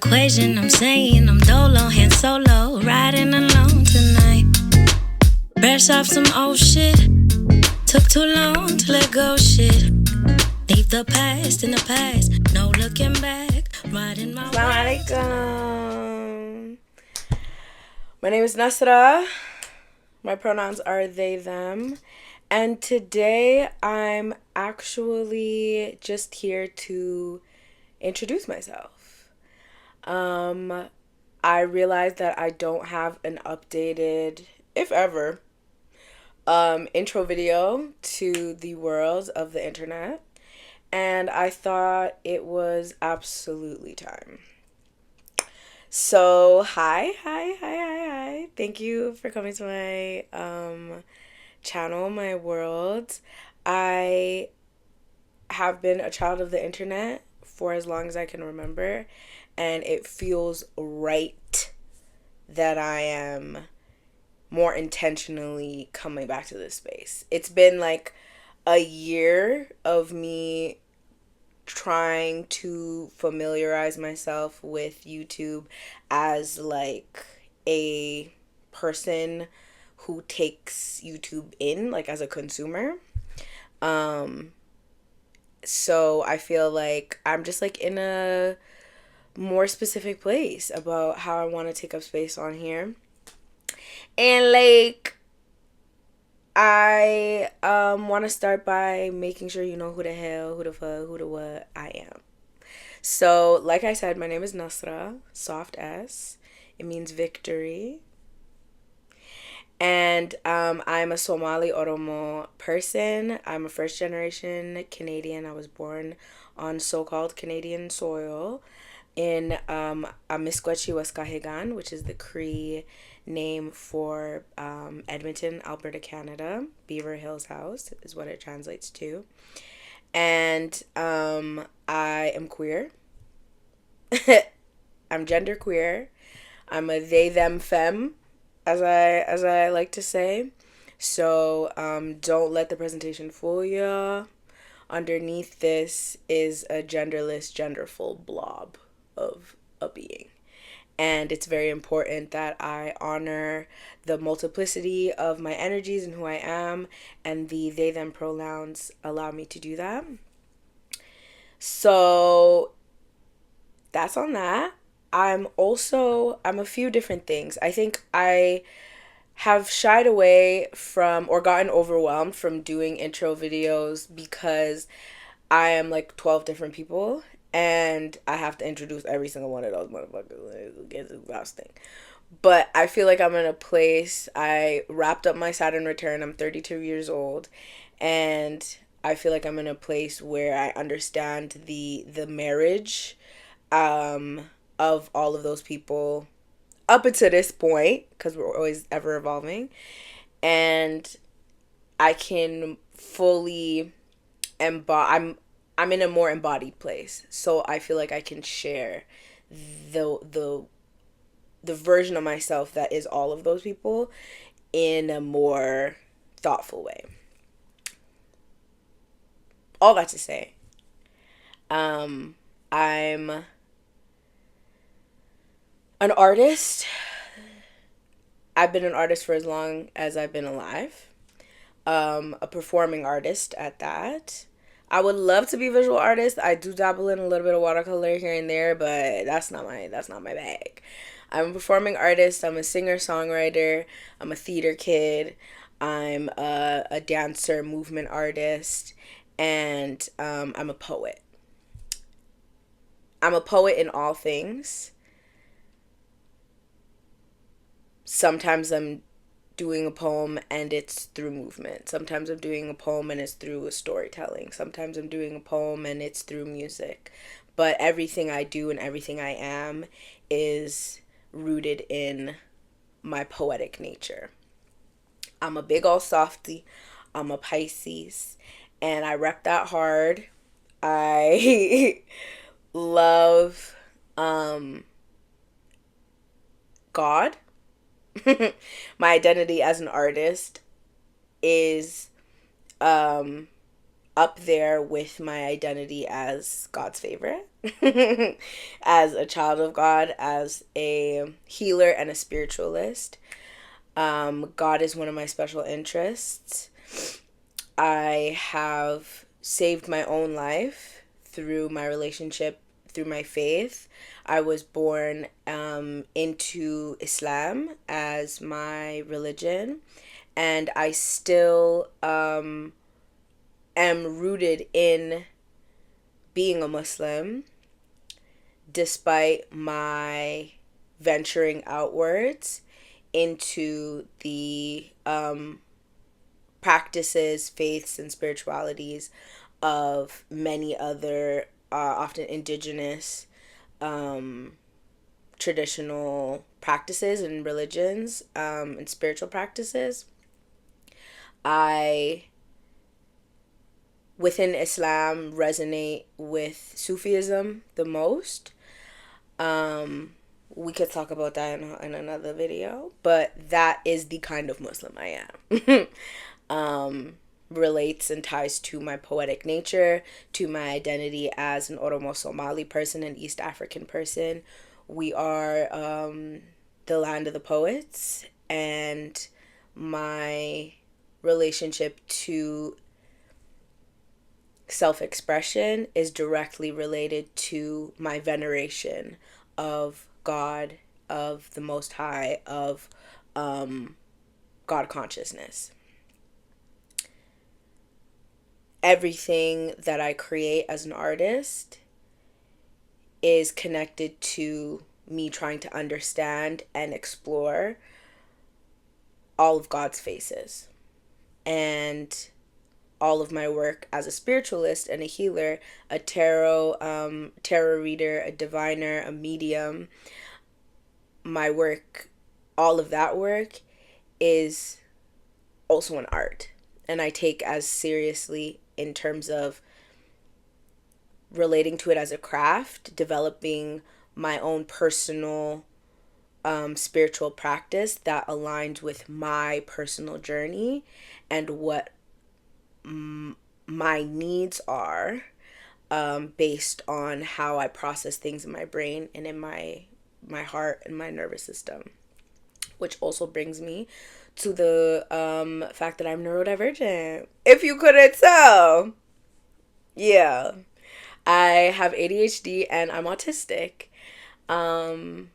equation. I'm saying I'm dolo, hand solo, riding alone tonight. Fresh off some old shit. Took too long to let go shit. Leave the past in the past. No looking back. Riding my way. Assalamualaikum. My name is NASRA. My pronouns are they, them. And today I'm actually just here to introduce myself. I realized that I don't have an updated, if ever, intro video to the world of the internet. And I thought it was absolutely time. So, hi. Thank you for coming to my channel, my world. I have been a child of the internet for as long as I can remember, and it feels right that I am more intentionally coming back to this space. It's been like a year of me trying to familiarize myself with YouTube as like a person who takes YouTube in, like as a consumer. So I feel like I'm just like in a more specific place about how I want to take up space on here. And like I want to start by making sure you know who the hell, who the fuck, who the what I am. So, like I said, my name is Nasra, soft S. It means victory. And I'm a Somali Oromo person. I'm a first generation Canadian. I was born on so-called Canadian soil in Amisquachi Waskahigan, which is the Cree name for Edmonton, Alberta, Canada. Beaver Hills House is what it translates to. And I am queer. I'm genderqueer. I'm a they them femme, as I like to say. So don't let the presentation fool you. Underneath this is a genderless, genderful blob of a being. And it's very important that I honor the multiplicity of my energies and who I am, and the they them pronouns allow me to do that. So that's on that. I'm a few different things. I think I have shied away from or gotten overwhelmed from doing intro videos because I am like 12 different people and I have to introduce every single one of those motherfuckers. It gets exhausting. But I feel like I'm in a place. I wrapped up my Saturn return. I'm 32 years old, and I feel like I'm in a place where I understand the marriage of all of those people up until this point, because we're always ever evolving, and I can fully I'm in a more embodied place, so I feel like I can share the version of myself that is all of those people in a more thoughtful way. All that to say, I'm an artist. I've been an artist for as long as I've been alive. A performing artist at that. I would love to be a visual artist. I do dabble in a little bit of watercolor here and there, but that's not my bag. I'm a performing artist. I'm a singer-songwriter. I'm a theater kid. I'm a dancer, movement artist, and I'm a poet. I'm a poet in all things. Sometimes I'm doing a poem and it's through movement. Sometimes I'm doing a poem and it's through a storytelling. Sometimes I'm doing a poem and it's through music. But everything I do and everything I am is rooted in my poetic nature. I'm a big ol' softy. I'm a Pisces. And I rep that hard. I love God. My identity as an artist is up there with my identity as God's favorite, as a child of God, as a healer and a spiritualist. God is one of my special interests. I have saved my own life through my relationship, through my faith. I was born into Islam as my religion, and I still am rooted in being a Muslim despite my venturing outwards into the practices, faiths, and spiritualities of many other, often indigenous, traditional practices and religions, and spiritual practices. I, within Islam, resonate with Sufism the most. We could talk about that in another video, but that is the kind of Muslim I am. Relates and ties to my poetic nature, to my identity as an Oromo Somali person, an East African person. We are the land of the poets, and my relationship to self-expression is directly related to my veneration of God, of the Most High, of God consciousness. Everything that I create as an artist is connected to me trying to understand and explore all of God's faces. And all of my work as a spiritualist and a healer, a tarot reader, a diviner, a medium, my work, all of that work is also an art. And I take as seriously in terms of relating to it as a craft, developing my own personal spiritual practice that aligns with my personal journey and what my needs are, based on how I process things in my brain and in my heart and my nervous system. Which also brings me to the fact that I'm neurodivergent. If you couldn't tell. Yeah. I have ADHD and I'm autistic. And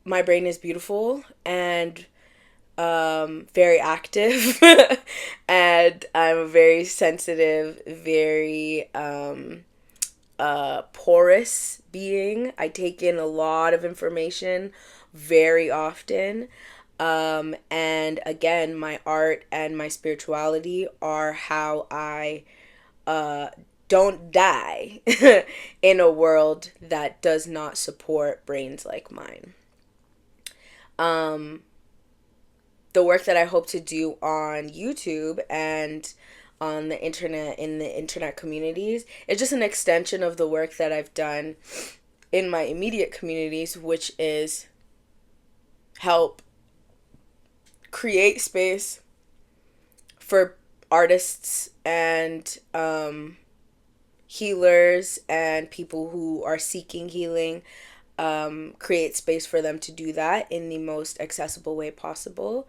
my brain is beautiful and very active. And I'm a very sensitive, very porous being. I take in a lot of information very often. And again, my art and my spirituality are how I don't die in a world that does not support brains like mine. The work that I hope to do on YouTube and on the internet, in the internet communities, is just an extension of the work that I've done in my immediate communities, which is help create space for artists and healers and people who are seeking healing, create space for them to do that in the most accessible way possible,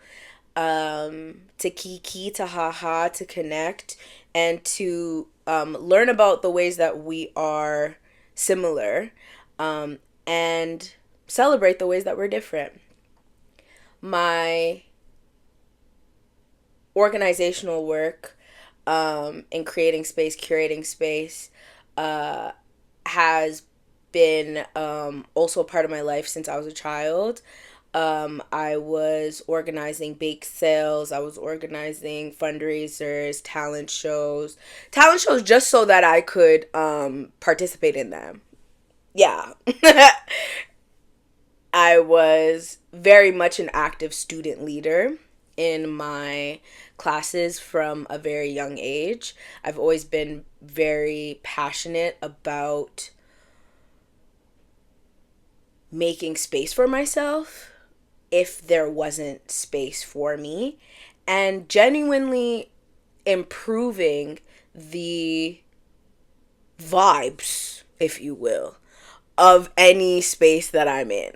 to kiki, to haha, to connect, and to learn about the ways that we are similar, and celebrate the ways that we're different. My organizational work in creating space, curating space, has been also a part of my life since I was a child. I was organizing bake sales. I was organizing fundraisers, talent shows just so that I could participate in them. Yeah. I was very much an active student leader in my classes from a very young age. I've always been very passionate about making space for myself if there wasn't space for me, and genuinely improving the vibes, if you will, of any space that I'm in.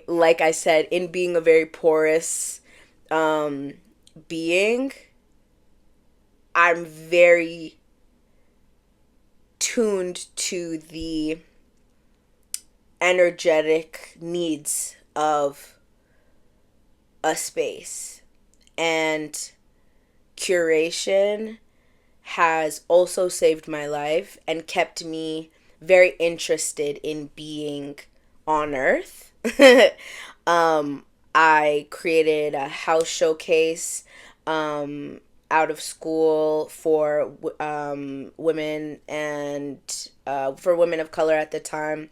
Like I said, in being a very porous being, I'm very tuned to the energetic needs of a space. And curation has also saved my life and kept me very interested in being on Earth. I created a house showcase out of school for women and for women of color at the time.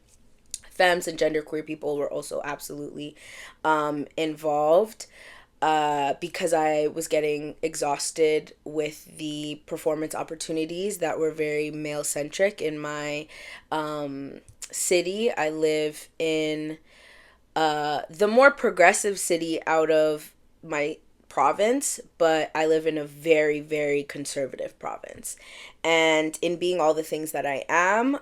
Femmes and genderqueer people were also absolutely involved because I was getting exhausted with the performance opportunities that were very male centric in my city. I live in the more progressive city out of my province, but I live in a very, very conservative province. And in being all the things that I am,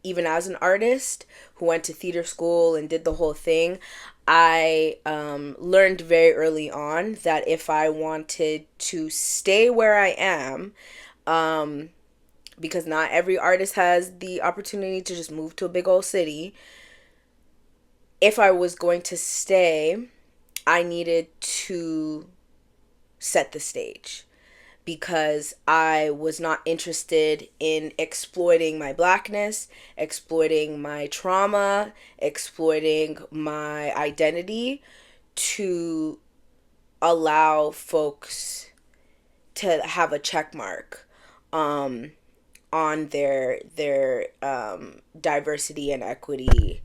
even as an artist who went to theater school and did the whole thing, I learned very early on that if I wanted to stay where I am, because not every artist has the opportunity to just move to a big old city, if I was going to stay, I needed to set the stage because I was not interested in exploiting my blackness, exploiting my trauma, exploiting my identity to allow folks to have a check mark on their diversity and equity,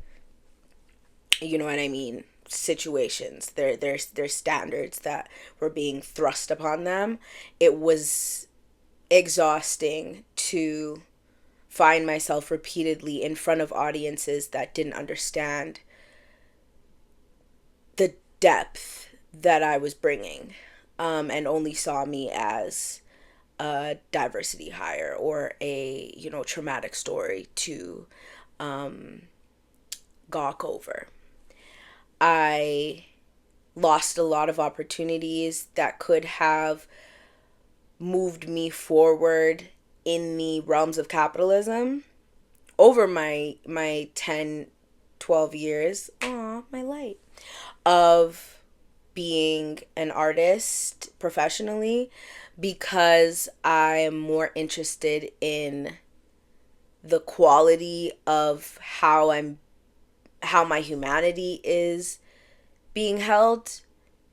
you know what I mean, situations, their standards that were being thrust upon them. It was exhausting to find myself repeatedly in front of audiences that didn't understand the depth that I was bringing, and only saw me as a diversity hire or a, you know, traumatic story to gawk over. I lost a lot of opportunities that could have moved me forward in the realms of capitalism over my 10, 12 years. Aw, my light. Of being an artist professionally, because I am more interested in the quality of how my humanity is being held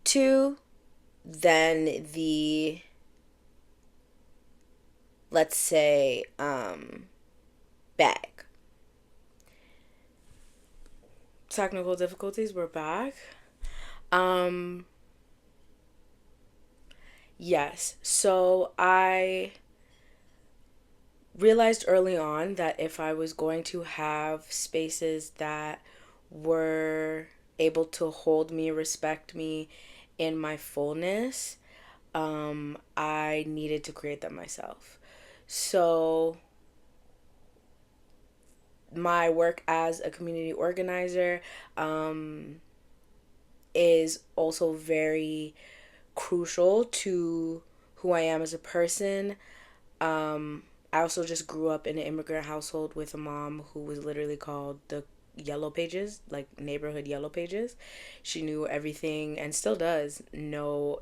to than the, let's say, bag. Technical difficulties, we're back. Yes, so I realized early on that if I was going to have spaces that were able to hold me, respect me in my fullness, I needed to create them myself. So my work as a community organizer is also very crucial to who I am as a person. I also just grew up in an immigrant household with a mom who was literally called the Yellow Pages, like neighborhood Yellow Pages. She knew everything and still does know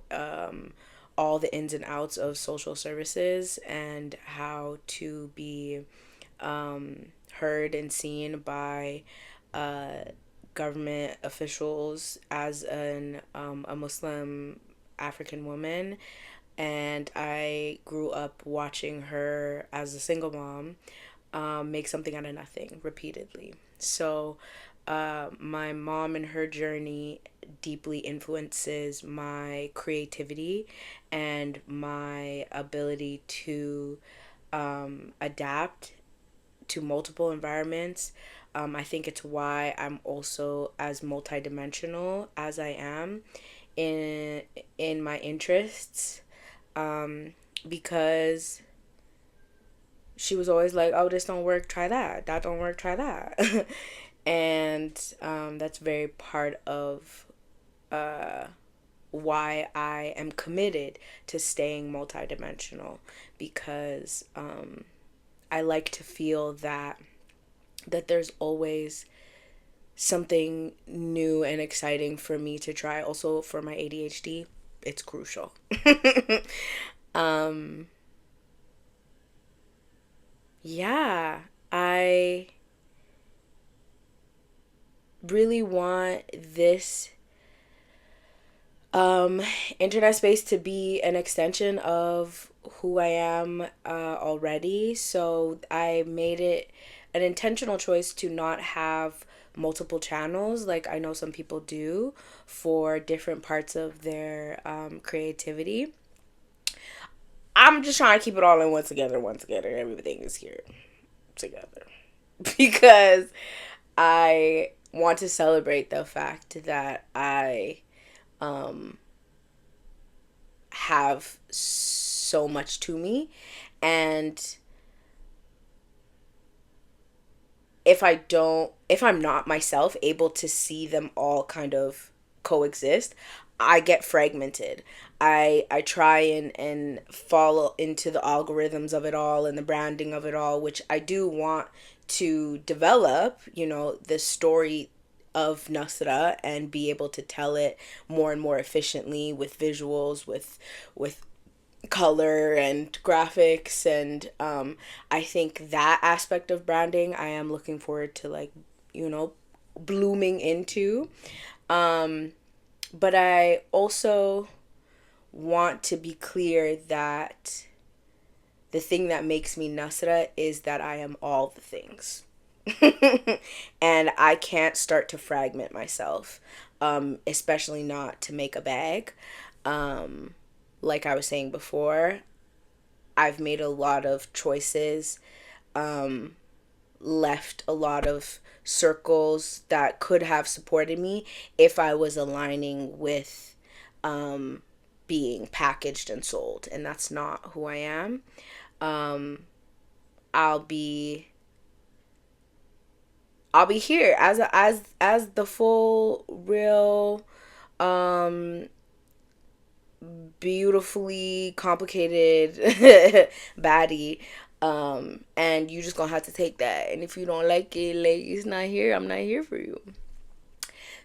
all the ins and outs of social services and how to be heard and seen by government officials as a Muslim African woman. And I grew up watching her as a single mom make something out of nothing repeatedly. So my mom and her journey deeply influences my creativity and my ability to adapt to multiple environments. I think it's why I'm also as multidimensional as I am in my interests, because she was always like, oh, this don't work, try that. That don't work, try that. And that's very part of why I am committed to staying multidimensional, because I like to feel that there's always something new and exciting for me to try. Also, for my ADHD, it's crucial. um, yeah, I really want this um, internet space to be an extension of who I am already. So I made it an intentional choice to not have multiple channels like I know some people do for different parts of their creativity. I'm just trying to keep it all in one together, one together. Everything is here together. Because I want to celebrate the fact that I um, have so much to me. And if I'm not myself able to see them all kind of coexist, I get fragmented. I try and follow into the algorithms of it all and the branding of it all, which I do want to develop, the story of NASRA and be able to tell it more and more efficiently with visuals, with color and graphics. And I think that aspect of branding I am looking forward to, like, blooming into. But I also want to be clear that the thing that makes me NASRA is that I am all the things. And I can't start to fragment myself, especially not to make a bag. Like I was saying before, I've made a lot of choices, left a lot of circles that could have supported me if I was aligning with being packaged and sold, and that's not who I am. Um, I'll be I'll be here as the full, real, um, beautifully complicated baddie. And you just gonna have to take that. And if you don't like it, like, it's not here. I'm not here for you.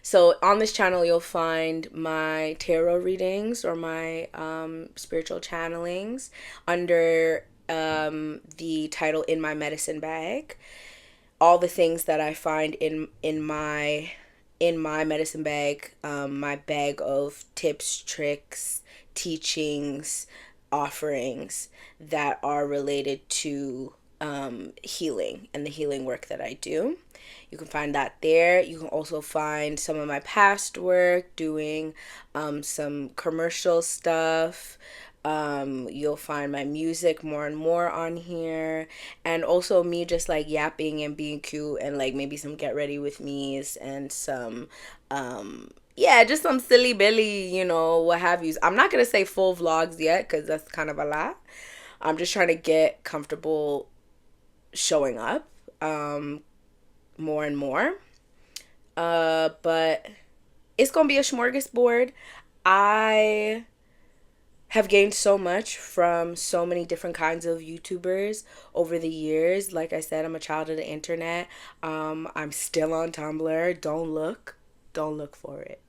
So on this channel, you'll find my tarot readings or my spiritual channelings under the title "In My Medicine Bag." All the things that I find in my medicine bag, my bag of tips, tricks, teachings, offerings that are related to healing and the healing work that I do. You can find that there. You can also find some of my past work doing some commercial stuff. You'll find my music more and more on here, and also me just like yapping and being cute, and like maybe some get ready with me's and some yeah, just some silly billy, what have yous. I'm not gonna say full vlogs yet because that's kind of a lot. I'm just trying to get comfortable showing up more and more. But it's gonna be a smorgasbord. I have gained so much from so many different kinds of YouTubers over the years. Like I said, I'm a child of the internet. I'm still on Tumblr. Don't look for it.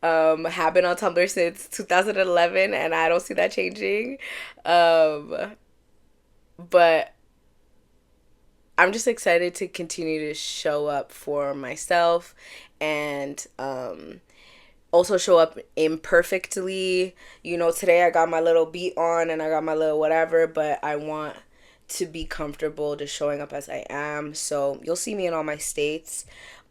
Have been on Tumblr since 2011, and I don't see that changing. But I'm just excited to continue to show up for myself, and also show up imperfectly. Today I got my little beat on and I got my little whatever, but I want to be comfortable just showing up as I am. So you'll see me in all my states.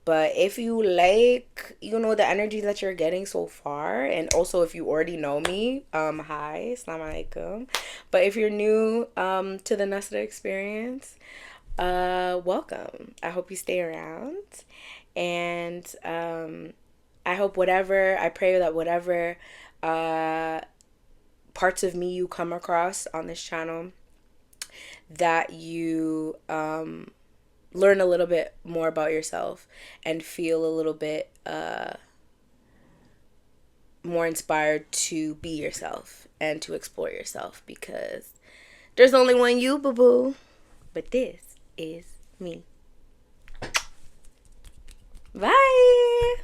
But if you like, the energy that you're getting so far, and also if you already know me, hi, assalamu alaikum. But if you're new to the NASRA experience, welcome. I hope you stay around. And I pray that whatever parts of me you come across on this channel, that you learn a little bit more about yourself and feel a little bit more inspired to be yourself and to explore yourself, because there's only one you, boo-boo. But this is me. Bye.